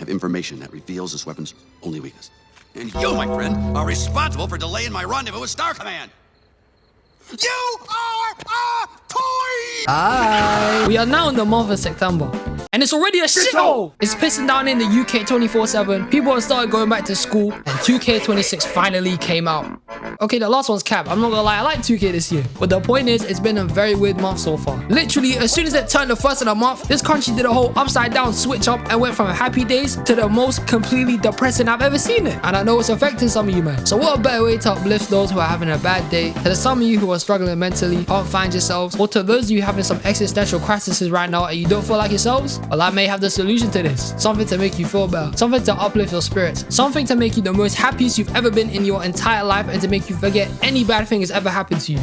have information that reveals this weapon's only weakness. And you, my friend, are responsible for delaying my rendezvous with Star Command. You are a toy! Hi. We are now in the month of September, and it's already a shithole. It's pissing down in the UK 24/7. People have started going back to school, and 2K26 finally came out. Okay, the last one's cap. I'm not gonna lie, I like 2K this year. But the point is, it's been a very weird month so far. Literally, as soon as it turned the first of the month, this country did a whole upside down switch up and went from happy days to the most completely depressing I've ever seen it. And I know it's affecting some of you, man. So what a better way to uplift those who are having a bad day, to the some of you who are struggling mentally, can't find yourselves, or to those of you having some existential crises right now and you don't feel like yourselves? Well, I may have the solution to this. Something to make you feel better. Something to uplift your spirits. Something to make you the most happiest you've ever been in your entire life and to make you forget any bad thing has ever happened to you.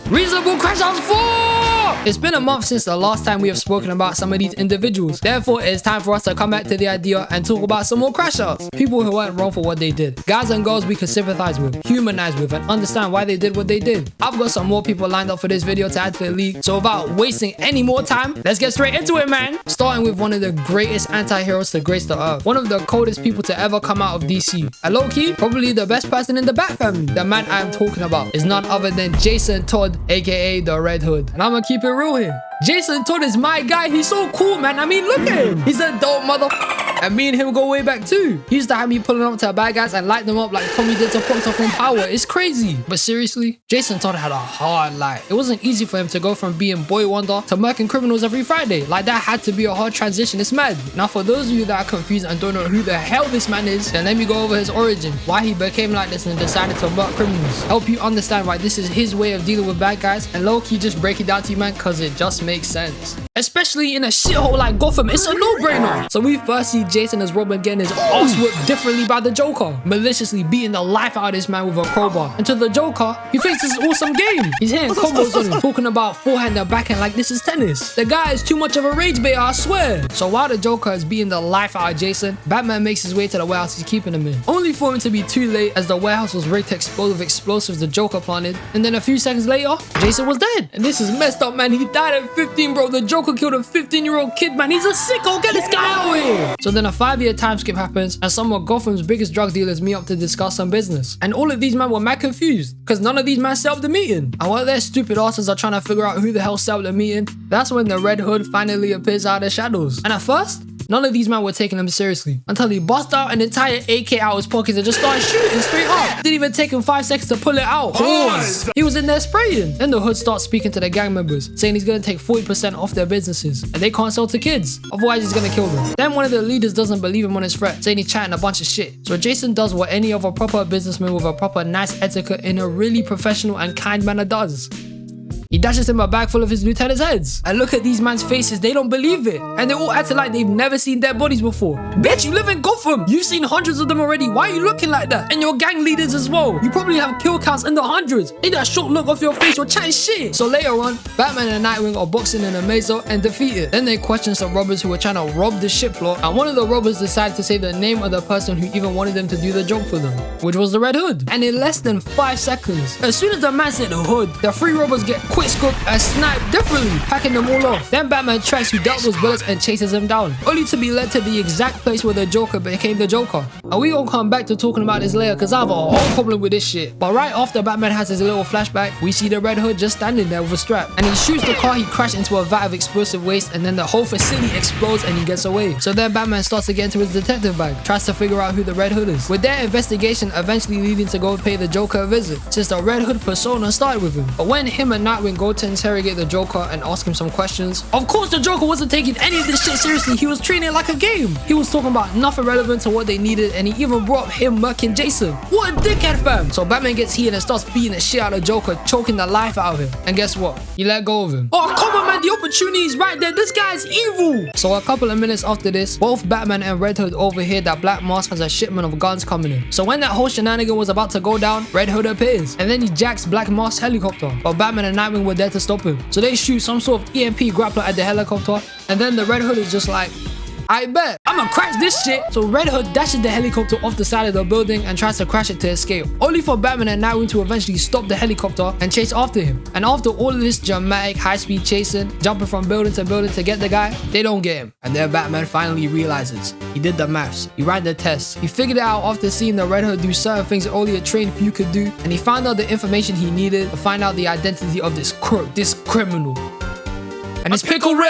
Reasonable Crashouts 4! It's been a month since the last time we have spoken about some of these individuals. Therefore, it is time for us to come back to the idea and talk about some more Crashouts. People who weren't wrong for what they did. Guys and girls we can sympathize with, humanize with, and understand why they did what they did. I've got some more people lined up for this video to add to the league. So without wasting any more time, let's get straight into it, man. Starting with one of the greatest anti-heroes to grace the earth. One of the coldest people to ever come out of DC. And low-key, probably the best person in the Bat family. The man I am talking about is none other than Jason Todd, aka the Red Hood. And I'm gonna keep it real here. Jason Todd is my guy. He's so cool, man. I mean, look at him. He's a dope motherfucker. And me and him go way back too. He used to have me pulling up to bad guys and light them up like Tommy did to Proctor from Power. It's crazy. But seriously, Jason Todd had a hard life. It wasn't easy for him to go from being boy wonder to murking criminals every Friday. Like, that had to be a hard transition. It's mad. Now, for those of you that are confused and don't know who the hell this man is, then let me go over his origin, why he became like this and decided to murk criminals. Help you understand why this is his way of dealing with bad guys, and low-key just break it down to you, man, cause it just makes sense. Especially in a shithole like Gotham, it's a no-brainer. So we first see Jason as Robin getting his ass whipped differently by the Joker, maliciously beating the life out of this man with a crowbar. And to the Joker, he thinks it's an awesome game. He's hitting combos on him, talking about forehand and backhand like this is tennis. The guy is too much of a rage baiter, I swear. So while the Joker is beating the life out of Jason, Batman makes his way to the warehouse he's keeping him in, only for him to be too late as the warehouse was rigged to explode with explosives the Joker planted. And then a few seconds later, Jason was dead. And this is messed up, man. He died at 15, bro. The Joker killed a 15-year-old kid, man. He's a sicko. Get this guy out of here. So then a 5-year time skip happens and some of Gotham's biggest drug dealers meet up to discuss some business. And all of these men were mad confused because none of these men set up the meeting. And while their stupid asses are trying to figure out who the hell set up the meeting, that's when the Red Hood finally appears out of the shadows. And at first, none of these men were taking him seriously until he bust out an entire AK out of his pockets and just started shooting straight up. Didn't even take him 5 seconds to pull it out. Pause. He was in there spraying. Then the Hood starts speaking to the gang members, saying he's gonna take 40% off their businesses and they can't sell to kids, otherwise he's gonna kill them. Then one of the leaders doesn't believe him on his threat, saying he's chatting a bunch of shit. So Jason does what any other proper businessman with a proper nice etiquette in a really professional and kind manner does. He dashes him a bag full of his lieutenant's heads. And look at these man's faces, they don't believe it. And they're all acting like they've never seen dead bodies before. Bitch, you live in Gotham. You've seen hundreds of them already. Why are you looking like that? And your gang leaders as well. You probably have kill counts in the hundreds. Take that short look off your face, you're chatting shit. So later on, Batman and Nightwing are boxing in a mazo and defeat it. Then they question some robbers who were trying to rob the ship floor. And one of the robbers decided to say the name of the person who even wanted them to do the job for them, which was the Red Hood. And in less than 5 seconds, as soon as the man said the Hood, the 3 robbers get quick scooped and sniped differently, packing them all off. Then Batman tries to dealt those bullets and chases him down, only to be led to the exact place where the Joker became the Joker. And we gonna come back to talking about this later because I have a whole problem with this shit. But right after Batman has his little flashback, we see the Red Hood just standing there with a strap. And he shoots the car he crashed into a vat of explosive waste, and then the whole facility explodes and he gets away. So then Batman starts to get into his detective bag, tries to figure out who the Red Hood is, with their investigation eventually leading to go pay the Joker a visit, since the Red Hood persona started with him. But when him and Nightwing go to interrogate the Joker and ask him some questions, of course the Joker wasn't taking any of this shit seriously. He was treating it like a game. He was talking about nothing relevant to what they needed, and he even brought up him murking Jason. What a dickhead, fam. So Batman gets heated and starts beating the shit out of Joker, choking the life out of him. And guess what? He let go of him. Oh, come on, man. The opportunity is right there. This guy is evil. So a couple of minutes after this, both Batman and Red Hood overhear that Black Mask has a shipment of guns coming in. So when that whole shenanigan was about to go down, Red Hood appears, and then he jacks Black Mask's helicopter. But Batman and Nightwing were there to stop him. So they shoot some sort of EMP grappler at the helicopter, and then the Red Hood is just like, I bet. I'ma crash this shit. So Red Hood dashes the helicopter off the side of the building and tries to crash it to escape, only for Batman and Nightwing to eventually stop the helicopter and chase after him. And after all of this dramatic high-speed chasing, jumping from building to building to get the guy, they don't get him. And then Batman finally realizes he did the maths, he ran the tests, he figured it out after seeing the Red Hood do certain things that only a trained few could do, and he found out the information he needed to find out the identity of this crook, this criminal. And it's Pickle Rick!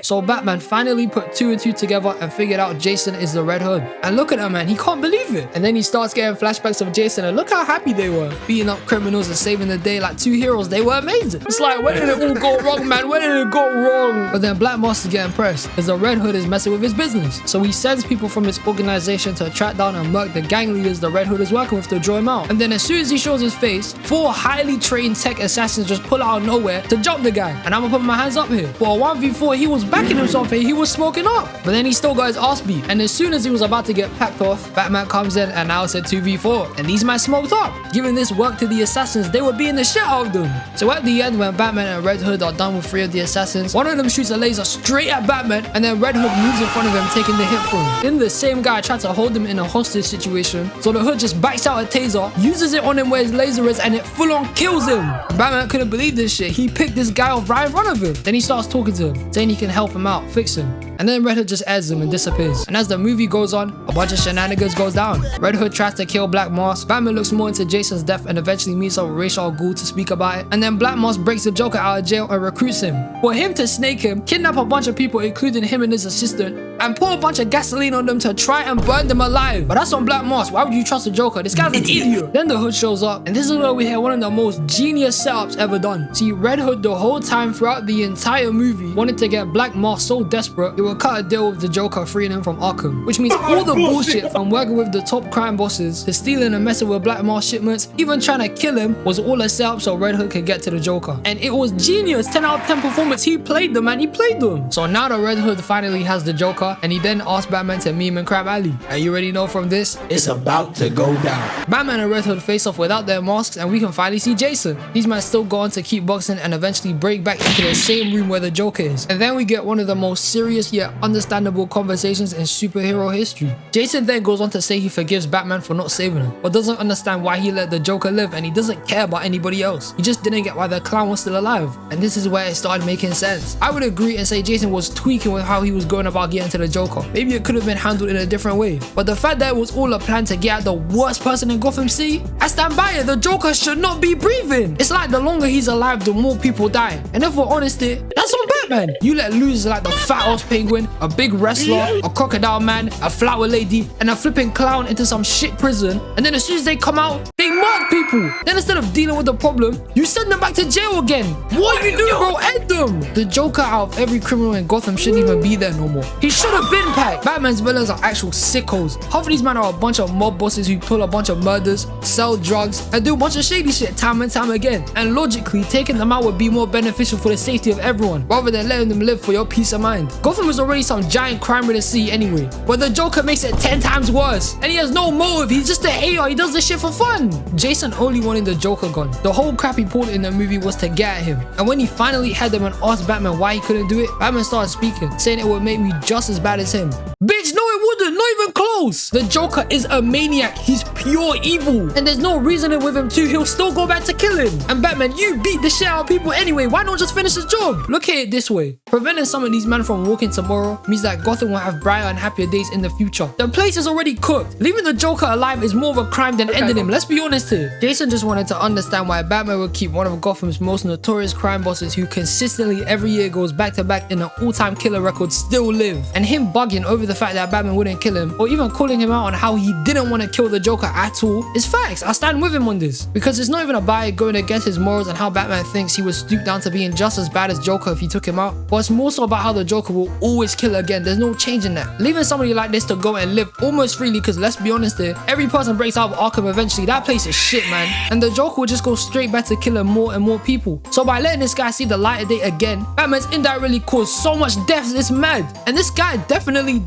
So Batman finally put 2 and 2 together and figured out Jason is the Red Hood. And look at him, man, he can't believe it. And then he starts getting flashbacks of Jason, and look how happy they were. Beating up criminals and saving the day like 2 heroes. They were amazing. It's like, where did it all go wrong, man? Where did it go wrong? But then Black Mask is getting pressed because the Red Hood is messing with his business. So he sends people from his organization to track down and murk the gang leaders the Red Hood is working with to draw him out. And then as soon as he shows his face, 4 highly trained tech assassins just pull out of nowhere to jump the guy. And I'm gonna put my hands up here. For a 1v4, he was backing himself here. He was smoking up. But then he still got his ass beat. And as soon as he was about to get packed off, Batman comes in and now it's a 2v4. And these men smoked up. Giving this work to the assassins, they were beating the shit out of them. So at the end, when Batman and Red Hood are done with 3 of the assassins, one of them shoots a laser straight at Batman, and then Red Hood moves in front of him, taking the hit from him. Then the same guy tried to hold him in a hostage situation, so the Hood just backs out a taser, uses it on him where his laser is, and it full on kills him. Batman couldn't believe this shit. He picked this guy off right in front of him. Then he starts talking to him, saying he can help him out, fix him. And then Red Hood just adds him and disappears. And as the movie goes on, a bunch of shenanigans goes down. Red Hood tries to kill Black Mask. Batman looks more into Jason's death and eventually meets up with Ra's al Ghul to speak about it. And then Black Mask breaks the Joker out of jail and recruits him. For him to snake him, kidnap a bunch of people including him and his assistant, and pour a bunch of gasoline on them to try and burn them alive. But that's on Black Mask. Why would you trust the Joker? This guy's an idiot. Then the Hood shows up, and this is where we hear one of the most genius setups ever done. See, Red Hood the whole time throughout the entire movie wanted to get Black Mask so desperate he would cut a deal with the Joker freeing him from Arkham. Which means all the bullshit from working with the top crime bosses to stealing and messing with Black Mask shipments, even trying to kill him, was all a setup so Red Hood could get to the Joker. And it was genius. 10 out of 10 performance. He played them, man. He played them. So now the Red Hood finally has the Joker, and he then asks Batman to meet him in Crab Alley. And you already know from this, it's about to go down. Batman and Red Hood face off without their masks, and we can finally see Jason. These men still go on to keep boxing and eventually break back into the same room where the Joker is. And then we get one of the most serious yet understandable conversations in superhero history. Jason then goes on to say he forgives Batman for not saving him, but doesn't understand why he let the Joker live, and he doesn't care about anybody else. He just didn't get why the clown was still alive. And this is where it started making sense. I would agree and say Jason was tweaking with how he was going about getting to the Joker. Maybe it could have been handled in a different way. But the fact that it was all a plan to get at the worst person in Gotham City, I stand by it. The Joker should not be breathing. It's like the longer he's alive, the more people die. And if we're honest here, that's on Batman. You let losers like the fat ass penguin, a big wrestler, a crocodile man, a flower lady, and a flipping clown into some shit prison, and then as soon as they come out, they mark people. Then instead of dealing with the problem, you send them back to jail again. What you do, bro? End them. The Joker out of every criminal in Gotham shouldn't even be there no more. He should have been packed. Batman's villains are actual sickos. Half of these men are a bunch of mob bosses who pull a bunch of murders, sell drugs, and do a bunch of shady shit time and time again. And logically, taking them out would be more beneficial for the safety of everyone, rather than letting them live for your peace of mind. Gotham is already some giant crime-ridden city anyway, but the Joker makes it 10 times worse. And he has no motive. He's just a hater. He does this shit for fun. Jason only wanted the Joker gone. The whole crap he pulled in the movie was to get at him. And when he finally had them and asked Batman why he couldn't do it, Batman started speaking, saying it would make me just as bad as him. Bitch, no it wouldn't. Not even close. The Joker is a maniac. He's pure evil. And there's no reasoning with him too. He'll still go back to kill him. And Batman, you beat the shit out of people anyway. Why not just finish the job? Look at it this way. Preventing some of these men from walking tomorrow means that Gotham will have brighter and happier days in the future. The place is already cooked. Leaving the Joker alive is more of a crime than ending him. Let's be honest here. Jason just wanted to understand why Batman would keep one of Gotham's most notorious crime bosses who consistently every year goes back to back in an all-time killer record still live. And him bugging over the fact that Batman wouldn't kill him, or even calling him out on how he didn't want to kill the Joker at all, is facts. I stand with him on this. Because it's not even about it going against his morals and how Batman thinks he would stoop down to being just as bad as Joker if he took him out, but it's more so about how the Joker will always kill again. There's no change in that. Leaving somebody like this to go and live almost freely, because let's be honest here, every person breaks out of Arkham eventually. That place is shit, man. And the Joker will just go straight back to killing more and more people. So by letting this guy see the light of day again, Batman's indirectly caused so much death. It's mad. And this guy definitely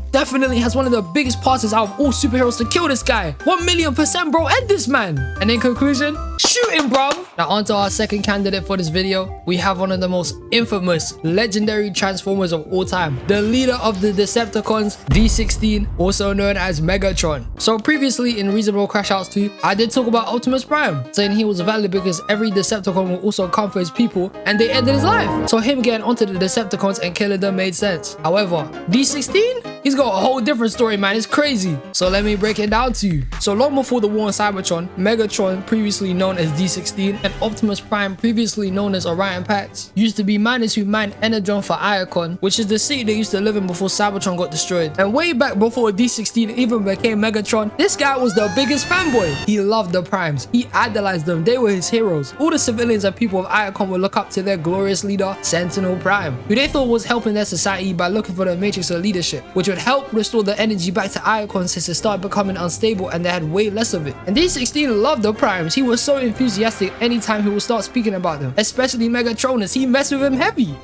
has one of the biggest biggest passes out of all superheroes to kill this guy. 1,000,000%, bro. End this man. And in conclusion, shoot him, bro. Now on to our second candidate for this video. We have one of the most infamous, legendary Transformers of all time. The leader of the Decepticons, D16, also known as Megatron. So previously in Reasonable Crashouts 2, I did talk about Optimus Prime, saying he was valid because every Decepticon will also come for his people and they ended his life. So him getting onto the Decepticons and killing them made sense. However, D16? He's got a whole different story, man. It's crazy. So let me break it down to you. So long before the war on Cybertron, Megatron, previously known as D16, and Optimus Prime, previously known as Orion Pax, used to be miners who mined Energon for Iacon, which is the city they used to live in before Cybertron got destroyed. And way back before D16 even became Megatron, this guy was the biggest fanboy. He loved the Primes. He idolized them. They were his heroes. All the civilians and people of Iacon would look up to their glorious leader, Sentinel Prime, who they thought was helping their society by looking for the matrix of leadership, which would help restore the energy back to Iacon since it started becoming unstable and they had way less of it. And D16 loved the Primes. He was so enthusiastic anytime he would start speaking about them, especially Megatronus. He messed with him heavy.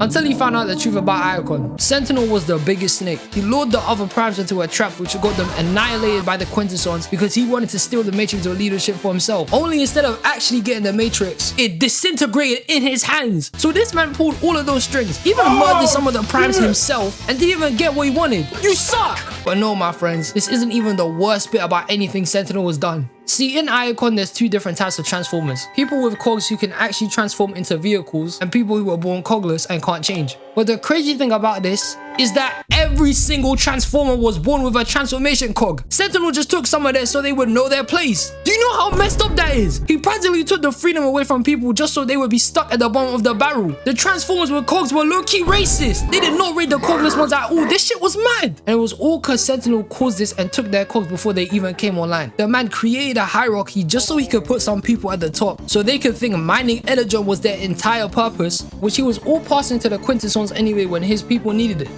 Until he found out the truth about Iacon. Sentinel was the biggest snake. He lured the other Primes into a trap which got them annihilated by the Quintessons because he wanted to steal the Matrix of leadership for himself. Only instead of actually getting the Matrix, it disintegrated in his hands. So this man pulled all of those strings, even murdered some of the Primes himself, and didn't even get what he wanted. You suck! But no, my friends, this isn't even the worst bit about anything Sentinel has done. See, in Iacon, there's two different types of Transformers. People with cogs who can actually transform into vehicles, and people who were born cogless and can't change. But the crazy thing about this is that every single Transformer was born with a transformation cog. Sentinel just took some of theirs so they would know their place. Do you know how messed up that is? He practically took the freedom away from people just so they would be stuck at the bottom of the barrel. The Transformers with cogs were low-key racist. They did not rate the cogless ones at all. This shit was mad. And it was all because Sentinel caused this and took their cogs before they even came online. The man created a hierarchy just so he could put some people at the top, so they could think mining Energon was their entire purpose, which he was all passing to the Quintessons anyway when his people needed it.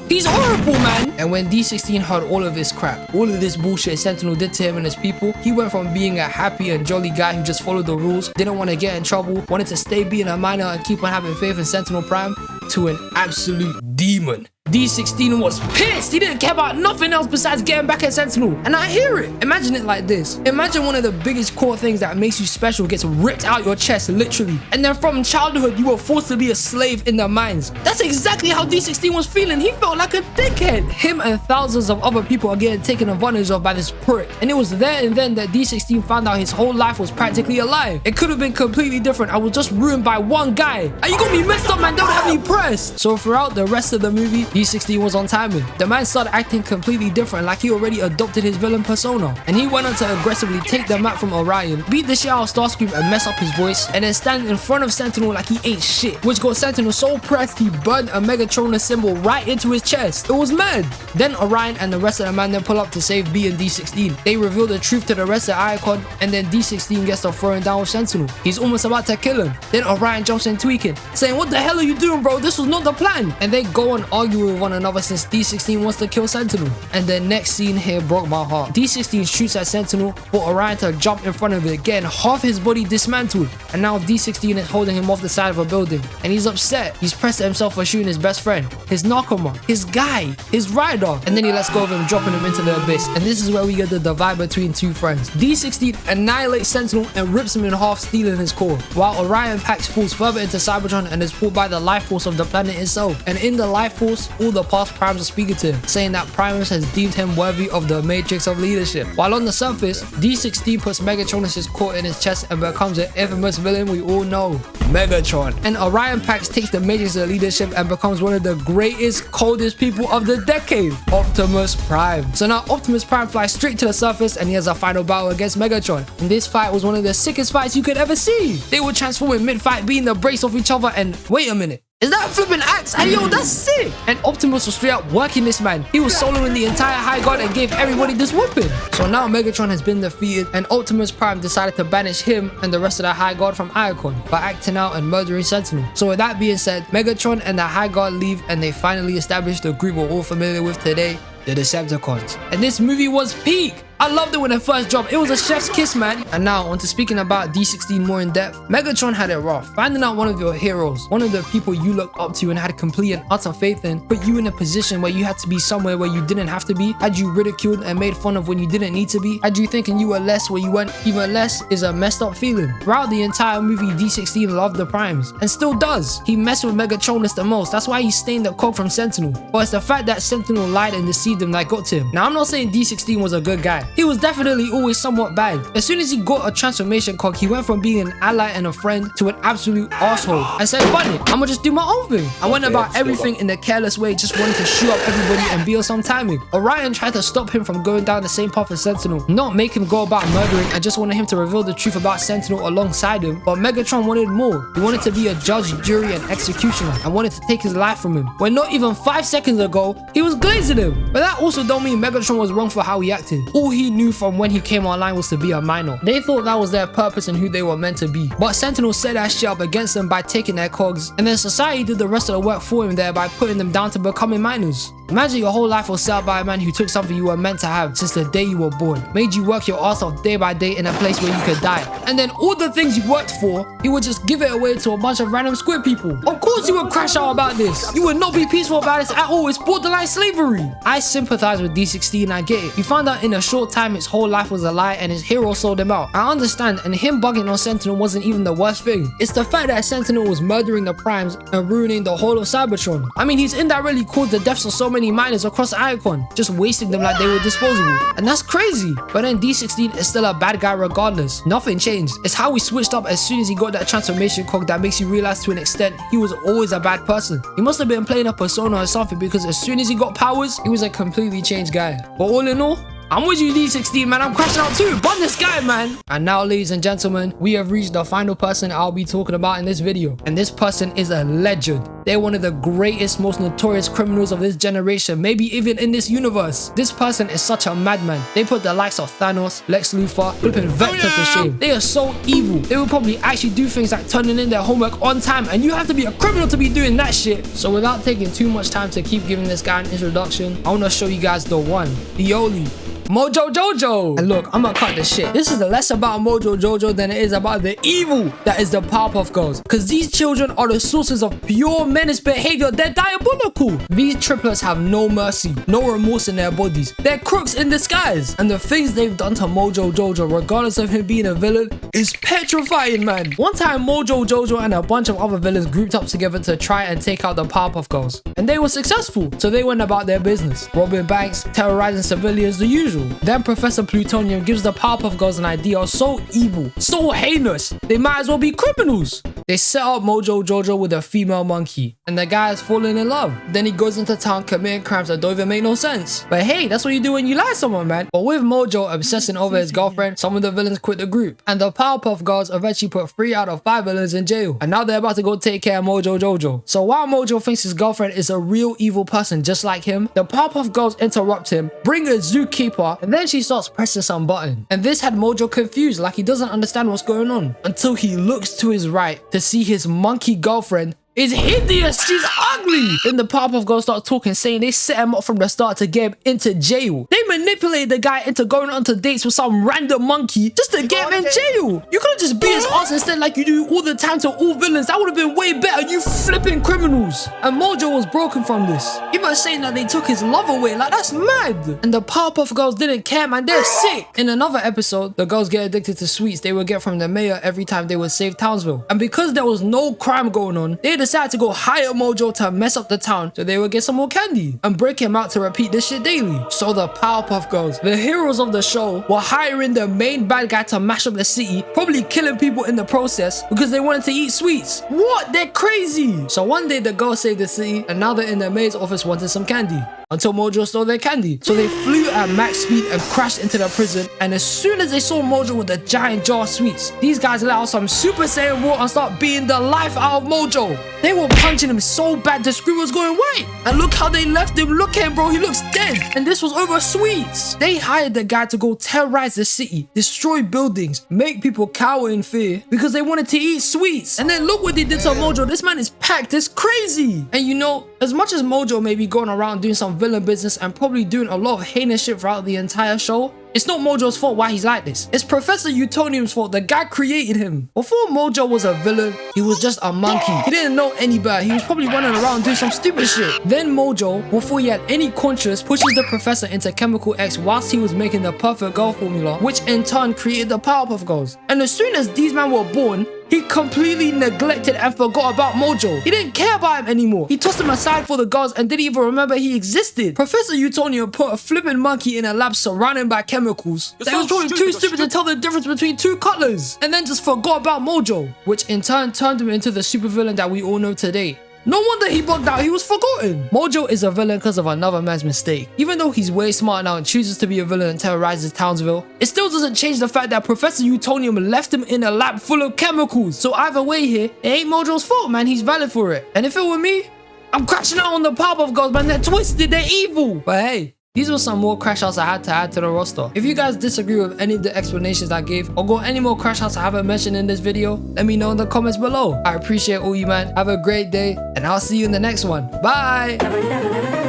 He's horrible, man! And when D16 heard all of this crap, all of this bullshit Sentinel did to him and his people, he went from being a happy and jolly guy who just followed the rules, didn't want to get in trouble, wanted to stay being a miner and keep on having faith in Sentinel Prime, to an absolute demon. D16 was pissed. He didn't care about nothing else besides getting back at Sentinel. And I hear it. Imagine it like this. Imagine one of the biggest core things that makes you special gets ripped out your chest, literally. And then from childhood, you were forced to be a slave in the mines. That's exactly how D16 was feeling. He felt like a dickhead. Him and thousands of other people are getting taken advantage of by this prick. And it was there and then that D16 found out his whole life was practically a lie. It could have been completely different. I was just ruined by one guy. Are you gonna be messed up, man? Don't have me pressed. So throughout the rest of the movie, D16 was on timing. The man started acting completely different, like he already adopted his villain persona. And he went on to aggressively take the map from Orion, beat the shit out of Starscream and mess up his voice, and then stand in front of Sentinel like he ain't shit, which got Sentinel so pressed he burned a Megatronus symbol right into his chest. It was mad. Then Orion and the rest of the man then pull up to save B and D16. They reveal the truth to the rest of Iacon, and then D16 gets to throwing down with Sentinel. He's almost about to kill him. Then Orion jumps in tweaking, saying, "What the hell are you doing, bro? This was not the plan." And they go on arguing with one another since D16 wants to kill Sentinel. And the next scene here broke my heart. D16 shoots at Sentinel for Orion to jump in front of it, getting half his body dismantled. And now D16 is holding him off the side of a building. And he's upset. He's pressed himself for shooting his best friend, his Nakama, his guy, his rider. And then he lets go of him, dropping him into the abyss. And this is where we get the divide between two friends. D16 annihilates Sentinel and rips him in half, stealing his core. While Orion Pax falls further into Cybertron and is pulled by the life force of the planet itself. And in the life force, all the past Primes are speaking to him, saying that Primus has deemed him worthy of the matrix of leadership. While on the surface, D16 puts Megatronus' core in his chest and becomes an infamous villain we all know, Megatron. And Orion Pax takes the matrix of leadership and becomes one of the greatest, coldest people of the decade, Optimus Prime. So now Optimus Prime flies straight to the surface and he has a final battle against Megatron. And this fight was one of the sickest fights you could ever see. They would transform in mid-fight, be in the brace of each other, and wait a minute. Is that a flipping axe? Hey, yo, that's sick! And Optimus was straight up working this man. He was soloing the entire High Guard and gave everybody this whooping. So now Megatron has been defeated and Optimus Prime decided to banish him and the rest of the High Guard from Iacon by acting out and murdering Sentinel. So with that being said, Megatron and the High Guard leave and they finally establish the group we're all familiar with today, the Decepticons. And this movie was peak! I loved it when it first dropped. It was a chef's kiss, man. And now, on to speaking about D16 more in depth. Megatron had it rough. Finding out one of your heroes, one of the people you looked up to and had complete and utter faith in, put you in a position where you had to be somewhere where you didn't have to be, had you ridiculed and made fun of when you didn't need to be, had you thinking you were less where you weren't even less, is a messed up feeling. Throughout the entire movie, D16 loved the Primes, and still does. He messed with Megatronus the most. That's why he stained the cog from Sentinel. But it's the fact that Sentinel lied and deceived him that got to him. Now, I'm not saying D16 was a good guy. He was definitely always somewhat bad. As soon as he got a transformation cog, he went from being an ally and a friend to an absolute asshole. I said, "Bunny, I'ma just do my own thing." I went about everything in a careless way, just wanting to shoot up everybody and be on some timing. Orion tried to stop him from going down the same path as Sentinel, not make him go about murdering, and just wanted him to reveal the truth about Sentinel alongside him. But Megatron wanted more. He wanted to be a judge, jury, and executioner, and wanted to take his life from him, when not even 5 seconds ago, he was glazing him. But that also don't mean Megatron was wrong for how he acted. All he knew from when he came online was to be a minor. They thought that was their purpose and who they were meant to be. But Sentinel set that shit up against them by taking their cogs, and then society did the rest of the work for him there by putting them down to becoming minors. Imagine your whole life was set up by a man who took something you were meant to have since the day you were born, made you work your ass off day by day in a place where you could die, and then all the things you worked for, he would just give it away to a bunch of random squid people. Of course you would crash out about this. You would not be peaceful about this at all. It's borderline slavery. I sympathize with D16, I get it. He found out in a short time his whole life was a lie and his hero sold him out. I understand, and him bugging on Sentinel wasn't even the worst thing. It's the fact that Sentinel was murdering the Primes and ruining the whole of Cybertron. I mean, he's indirectly caused the deaths of so many miners across Icon, just wasting them like they were disposable. And that's crazy. But then D16 is still a bad guy regardless. Nothing changed. It's how he switched up as soon as he got that transformation cog that makes you realize to an extent he was always a bad person. He must have been playing a persona or something, because as soon as he got powers, he was a completely changed guy. But all in all, I'm with you, D16, man. I'm crashing out too. Bun this guy, man. And now, ladies and gentlemen, we have reached the final person I'll be talking about in this video. And this person is a legend. They're one of the greatest, most notorious criminals of this generation, maybe even in this universe. This person is such a madman. They put the likes of Thanos, Lex Luthor, flipping Vector to shame. They are so evil. They will probably actually do things like turning in their homework on time, and you have to be a criminal to be doing that shit. So without taking too much time to keep giving this guy an introduction, I want to show you guys the one, the only, Mojo Jojo. And look, I'm gonna cut this shit. This is less about Mojo Jojo than it is about the evil that is the Powerpuff Girls. Because these children are the sources of pure menace behavior. They're diabolical. These triplets have no mercy, no remorse in their bodies. They're crooks in disguise. And the things they've done to Mojo Jojo, regardless of him being a villain, is petrifying, man. One time, Mojo Jojo and a bunch of other villains grouped up together to try and take out the Powerpuff Girls. And they were successful. So they went about their business, robbing banks, terrorizing civilians, the usual. Then Professor Plutonium gives the Powerpuff Girls an idea so evil, so heinous, they might as well be criminals. They set up Mojo Jojo with a female monkey, and the guy is falling in love. Then he goes into town committing crimes that don't even make no sense. But hey, that's what you do when you lie to someone, man. But with Mojo obsessing over his girlfriend, some of the villains quit the group, and the Powerpuff Girls eventually put 3 out of 5 villains in jail. And now they're about to go take care of Mojo Jojo. So while Mojo thinks his girlfriend is a real evil person just like him, the Powerpuff Girls interrupt him, bring a zookeeper, and then she starts pressing some button. And this had Mojo confused, like he doesn't understand what's going on, until he looks to his right to see his monkey girlfriend is hideous. She's ugly. Then the Powerpuff Girls start talking, saying they set him up from the start to get him into jail. They manipulated the guy into going on to dates with some random monkey just to get him in jail. You could have just beat his ass instead like you do all the time to all villains. That would have been way better, you flipping criminals. And Mojo was broken from this. Even saying that they took his love away, like that's mad. And the Powerpuff Girls didn't care, man. They're sick. In another episode, the girls get addicted to sweets they would get from the mayor every time they would save Townsville. And because there was no crime going on, they decided to go hire Mojo to mess up the town so they would get some more candy and break him out to repeat this shit daily. So the Powerpuff Girls, the heroes of the show, were hiring the main bad guy to mash up the city, probably killing people in the process because they wanted to eat sweets. What? They're crazy. So one day the girls saved the city, and now they're in their maid's office wanting some candy, until Mojo stole their candy. So they flew at max speed and crashed into the prison, and as soon as they saw Mojo with a giant jar of sweets, these guys let out some Super Saiyan War and start beating the life out of Mojo. They were punching him so bad the screen was going white. And look how they left him. Look at him, bro. He looks dead. And this was over sweets. They hired the guy to go terrorize the city, destroy buildings, make people cower in fear because they wanted to eat sweets. And then look what they did to Mojo. This man is packed. It's crazy. And you know, As much as Mojo may be going around doing some villain business and probably doing a lot of heinous shit throughout the entire show, it's not Mojo's fault why he's like this. It's Professor Utonium's fault. The guy created him. Before Mojo was a villain, he was just a monkey. He didn't know any better. He was probably running around doing some stupid shit. Then Mojo, before he had any conscience, pushes the Professor into Chemical X whilst he was making the perfect girl formula, which in turn created the Powerpuff Girls. And as soon as these men were born, he completely neglected and forgot about Mojo. He didn't care about him anymore. He tossed him aside for the girls and didn't even remember he existed. Professor Utonium put a flipping monkey in a lab surrounded by chemicals. That was probably too stupid to tell the difference between two colors. And then just forgot about Mojo, which in turn turned him into the supervillain that we all know today. No wonder he bugged out, he was forgotten. Mojo is a villain because of another man's mistake. Even though he's way smart now and chooses to be a villain and terrorizes Townsville, it still doesn't change the fact that Professor Utonium left him in a lab full of chemicals. So either way here, it ain't Mojo's fault, man, he's valid for it. And if it were me, I'm crashing out on the Powerpuff Girls, man, they're twisted, they're evil. But hey, these were some more Crashouts I had to add to the roster. If you guys disagree with any of the explanations I gave or got any more Crashouts I haven't mentioned in this video, let me know in the comments below. I appreciate all you, man. Have a great day and I'll see you in the next one. Bye!